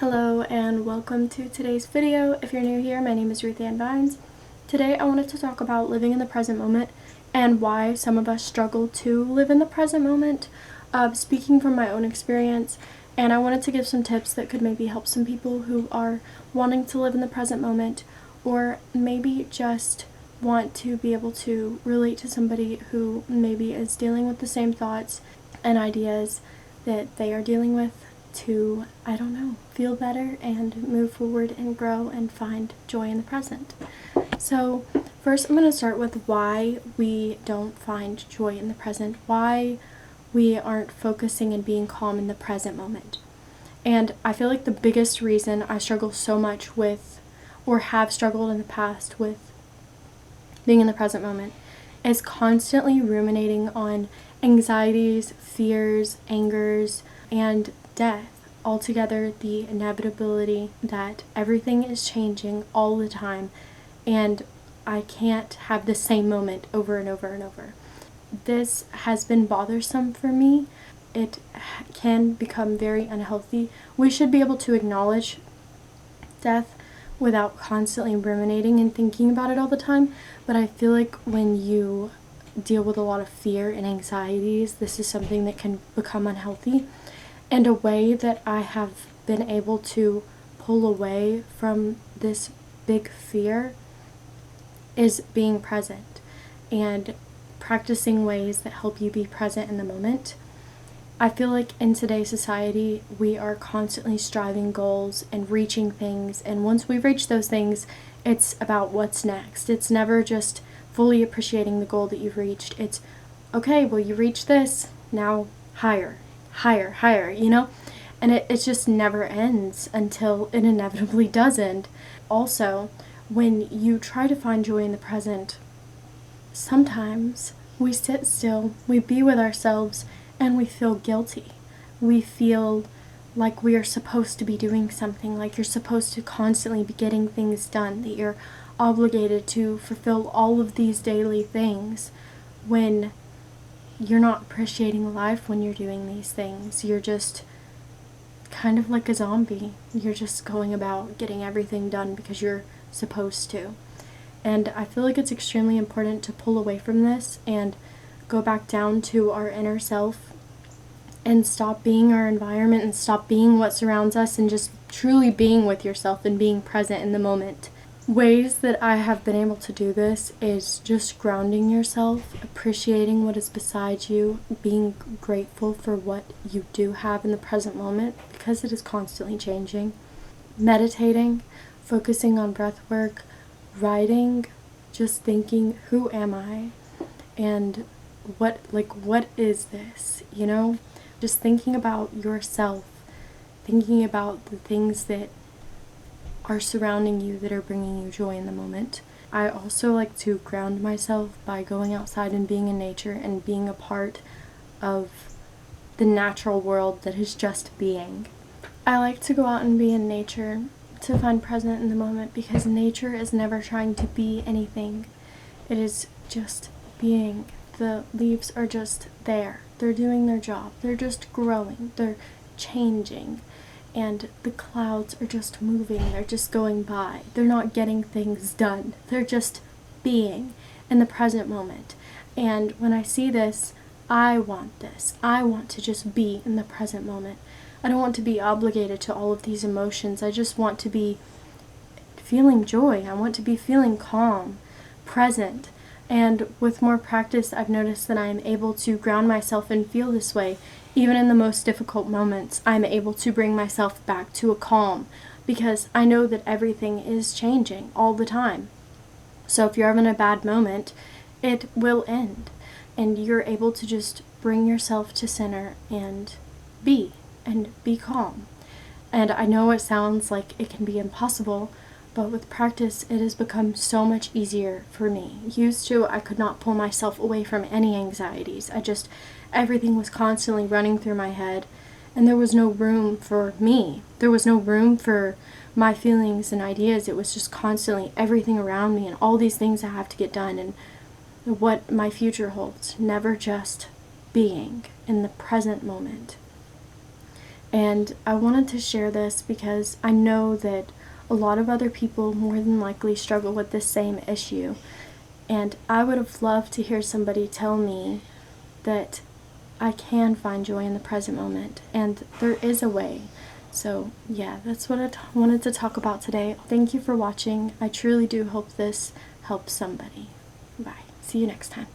Hello and welcome to today's video. If you're new here, my name is Ruth Ann Vines. Today I wanted to talk about living in the present moment and why some of us struggle to live in the present moment, speaking from my own experience, and I wanted to give some tips that could maybe help some people who are wanting to live in the present moment or maybe just want to be able to relate to somebody who maybe is dealing with the same thoughts and ideas that they are dealing with to, feel better and move forward and grow and find joy in the present. So first I'm going to start with why we don't find joy in the present, why we aren't focusing and being calm in the present moment. And I feel like the biggest reason I struggle so much with, or have struggled in the past with being in the present moment, is constantly ruminating on anxieties, fears, angers, and death. Altogether, the inevitability that everything is changing all the time and I can't have the same moment over and over and over. This has been bothersome for me. It can become very unhealthy. We should be able to acknowledge death without constantly ruminating and thinking about it all the time, but I feel like when you deal with a lot of fear and anxieties, this is something that can become unhealthy. And a way that I have been able to pull away from this big fear is being present and practicing ways that help you be present in the moment. I feel like in today's society, we are constantly striving goals and reaching things, and once we reach those things, it's about what's next. It's never just fully appreciating the goal that you've reached. It's, okay, well, you reached this, now higher, and it just never ends until it inevitably does end. Also, when you try to find joy in the present, sometimes we sit still, we be with ourselves, and we feel guilty. We feel like we are supposed to be doing something, like you're supposed to constantly be getting things done, that you're obligated to fulfill all of these daily things when you're not appreciating life when you're doing these things. You're just kind of like a zombie. You're just going about getting everything done because you're supposed to. And I feel like it's extremely important to pull away from this and go back down to our inner self and stop being our environment and stop being what surrounds us and just truly being with yourself and being present in the moment. Ways that I have been able to do this is just grounding yourself, appreciating what is beside you, being grateful for what you do have in the present moment because it is constantly changing. Meditating, focusing on breath work, writing, just thinking, who am I? And what is this? Just thinking about yourself, thinking about the things that are surrounding you that are bringing you joy in the moment. I also like to ground myself by going outside and being in nature and being a part of the natural world that is just being. I like to go out and be in nature to find present in the moment because nature is never trying to be anything. It is just being. The leaves are just there. They're doing their job. They're just growing. They're changing. And the clouds are just moving, they're just going by. They're not getting things done. They're just being in the present moment. And when I see this, I want this. I want to just be in the present moment. I don't want to be obligated to all of these emotions. I just want to be feeling joy. I want to be feeling calm, present. And with more practice, I've noticed that I am able to ground myself and feel this way. Even in the most difficult moments, I'm able to bring myself back to a calm because I know that everything is changing all the time. So if you're having a bad moment, it will end. And you're able to just bring yourself to center and be calm. And I know it sounds like it can be impossible, but with practice, it has become so much easier for me. Used to, I could not pull myself away from any anxieties. Everything was constantly running through my head, and there was no room for me. There was no room for my feelings and ideas. It was just constantly everything around me and all these things I have to get done and what my future holds. Never just being in the present moment. And I wanted to share this because I know that a lot of other people more than likely struggle with this same issue. And I would have loved to hear somebody tell me that I can find joy in the present moment and there is a way. So yeah, that's what I wanted to talk about today. Thank you for watching. I truly do hope this helps somebody. Bye. See you next time.